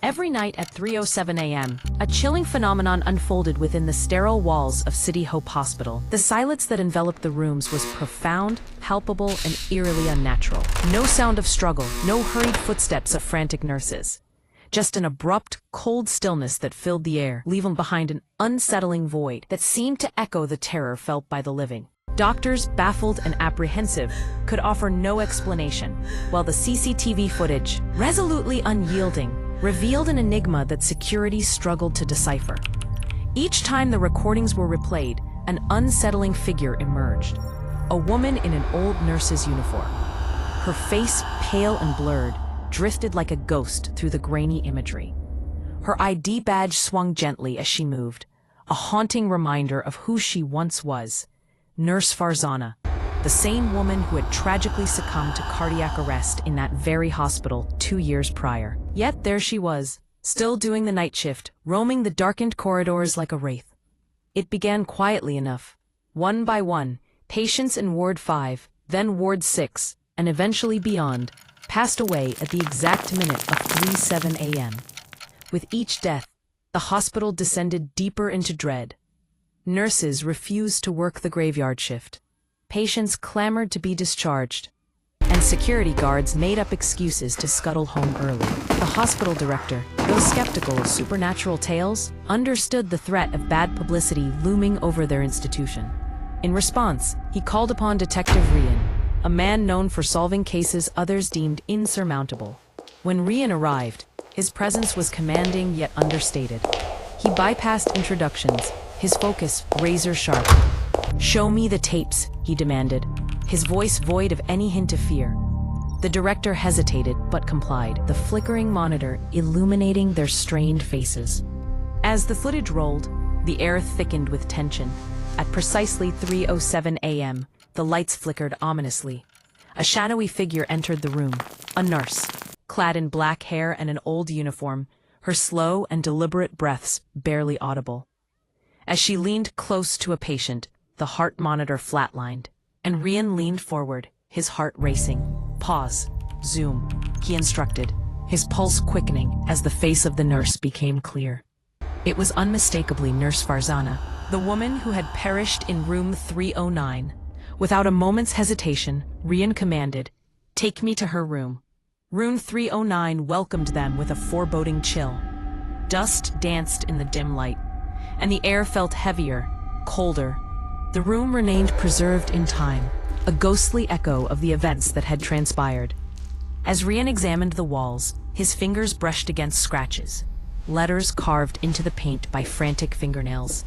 Every night at 3:07 a.m., a chilling phenomenon unfolded within the sterile walls of City Hope Hospital. The silence that enveloped the rooms was profound, palpable, and eerily unnatural. No sound of struggle, no hurried footsteps of frantic nurses. Just an abrupt, cold stillness that filled the air, leaving behind an unsettling void that seemed to echo the terror felt by the living. Doctors, baffled and apprehensive, could offer no explanation, while the CCTV footage, resolutely unyielding, revealed an enigma that security struggled to decipher. Each time the recordings were replayed, an unsettling figure emerged. A woman in an old nurse's uniform. Her face, pale and blurred, drifted like a ghost through the grainy imagery. Her ID badge swung gently as she moved, a haunting reminder of who she once was. Nurse Farzana, the same woman who had tragically succumbed to cardiac arrest in that very hospital 2 years prior. Yet there she was, still doing the night shift, roaming the darkened corridors like a wraith. It began quietly enough. One by one, patients in Ward 5, then Ward 6, and eventually beyond, passed away at the exact minute of 3:07 a.m. With each death, the hospital descended deeper into dread. Nurses refused to work the graveyard shift. Patients clamored to be discharged, and security guards made up excuses to scuttle home early. The hospital director, though skeptical of supernatural tales, understood the threat of bad publicity looming over their institution. In response, he called upon Detective Rian, a man known for solving cases others deemed insurmountable. When Rian arrived, his presence was commanding yet understated. He bypassed introductions, his focus razor-sharp. "Show me the tapes," he demanded, his voice void of any hint of fear. The director hesitated but complied, the flickering monitor illuminating their strained faces. As the footage rolled, the air thickened with tension. At precisely 3:07 a.m., the lights flickered ominously. A shadowy figure entered the room, a nurse, clad in black hair and an old uniform, her slow and deliberate breaths barely audible. As she leaned close to a patient, the heart monitor flatlined, and Rian leaned forward, his heart racing. "Pause. Zoom," he instructed, his pulse quickening as the face of the nurse became clear. It was unmistakably Nurse Farzana, the woman who had perished in room 309. Without a moment's hesitation, Rian commanded, "Take me to her room." Room 309 welcomed them with a foreboding chill. Dust danced in the dim light, and the air felt heavier, colder. The room remained preserved in time, a ghostly echo of the events that had transpired. As Rian examined the walls, his fingers brushed against scratches, letters carved into the paint by frantic fingernails.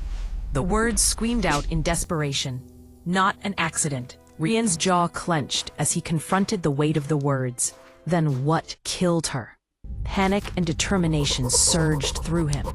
The words screamed out in desperation. "Not an accident." Rian's jaw clenched as he confronted the weight of the words. Then what killed her? Panic and determination surged through him.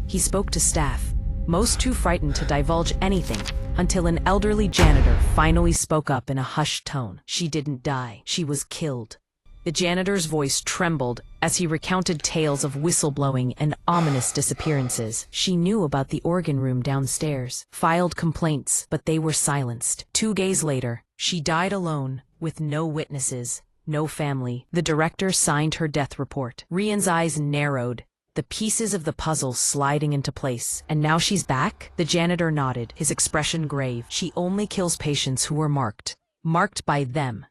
He spoke to staff, most too frightened to divulge anything, until an elderly janitor finally spoke up in a hushed tone. "She didn't die. She was killed." The janitor's voice trembled as he recounted tales of whistleblowing and ominous disappearances. She knew about the organ room downstairs, filed complaints, but they were silenced. 2 days later, she died alone, with no witnesses, no family. The director signed her death report. Rian's eyes narrowed, the pieces of the puzzle sliding into place. "And now she's back?" The janitor nodded, his expression grave. "She only kills patients who were marked by them."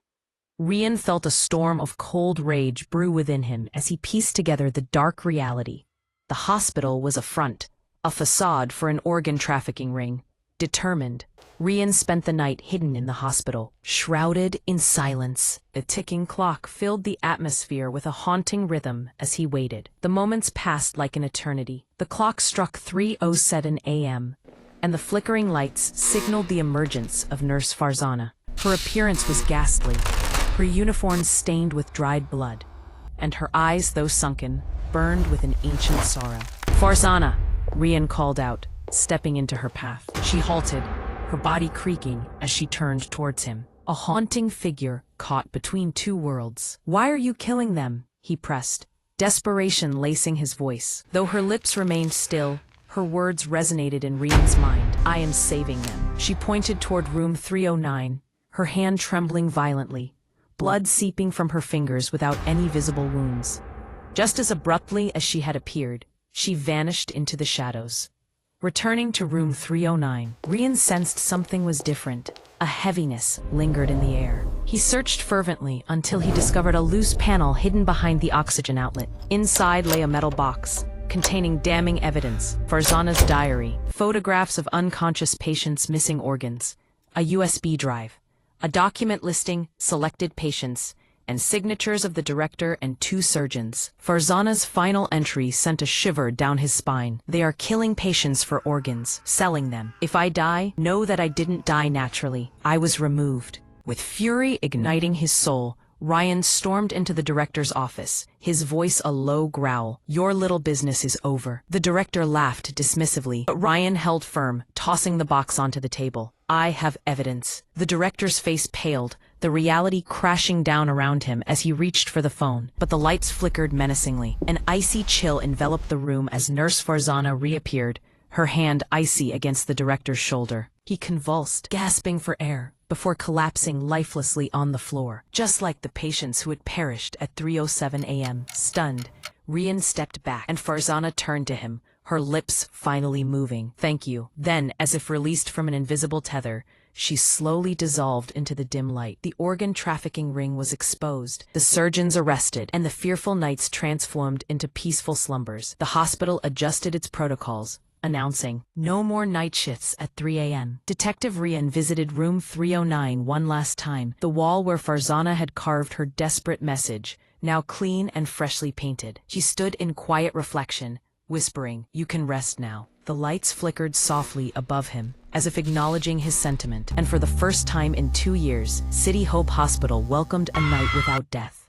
Rian felt a storm of cold rage brew within him as he pieced together the dark reality. The hospital was a front, a facade for an organ trafficking ring. Determined, Rian spent the night hidden in the hospital, shrouded in silence. The ticking clock filled the atmosphere with a haunting rhythm as he waited. The moments passed like an eternity. The clock struck 3:07 a.m., and the flickering lights signaled the emergence of Nurse Farzana. Her appearance was ghastly, her uniform stained with dried blood, and her eyes, though sunken, burned with an ancient sorrow. "Farzana!" Rian called out, stepping into her path. She halted, her body creaking as she turned towards him, a haunting figure caught between two worlds. "Why are you killing them?" he pressed, desperation lacing his voice. Though her lips remained still, her words resonated in Rian's mind. "I am saving them." She pointed toward room 309, her hand trembling violently, blood seeping from her fingers without any visible wounds. Just as abruptly as she had appeared, she vanished into the shadows. Returning to room 309, Rian sensed something was different. A heaviness lingered in the air. He searched fervently until he discovered a loose panel hidden behind the oxygen outlet. Inside lay a metal box containing damning evidence: Farzana's diary, photographs of unconscious patients' missing organs, a USB drive, a document listing selected patients, and signatures of the director and 2 surgeons. Farzana's final entry sent a shiver down his spine. They are killing patients for organs, selling them. If I die, know that I didn't die naturally. I was removed. With fury igniting his soul, Rian stormed into the director's office, his voice a low growl. Your little business is over. The director laughed dismissively, but Rian held firm, tossing the box onto the table. I have evidence. The director's face paled, the reality crashing down around him as he reached for the phone. But the lights flickered menacingly. An icy chill enveloped the room as Nurse Farzana reappeared, her hand icy against the director's shoulder. He convulsed, gasping for air, before collapsing lifelessly on the floor, just like the patients who had perished at 3:07 a.m. Stunned, Rian stepped back, and Farzana turned to him, her lips finally moving. Thank you. Then, as if released from an invisible tether, she slowly dissolved into the dim light. The organ trafficking ring was exposed, the surgeons arrested, and the fearful nights transformed into peaceful slumbers. The hospital adjusted its protocols, announcing, no more night shifts at 3 a.m. Detective Rian visited room 309 one last time, the wall where Farzana had carved her desperate message, now clean and freshly painted. She stood in quiet reflection, whispering, you can rest now. The lights flickered softly above him, as if acknowledging his sentiment, and for the first time in 2 years, City Hope Hospital welcomed a night without death.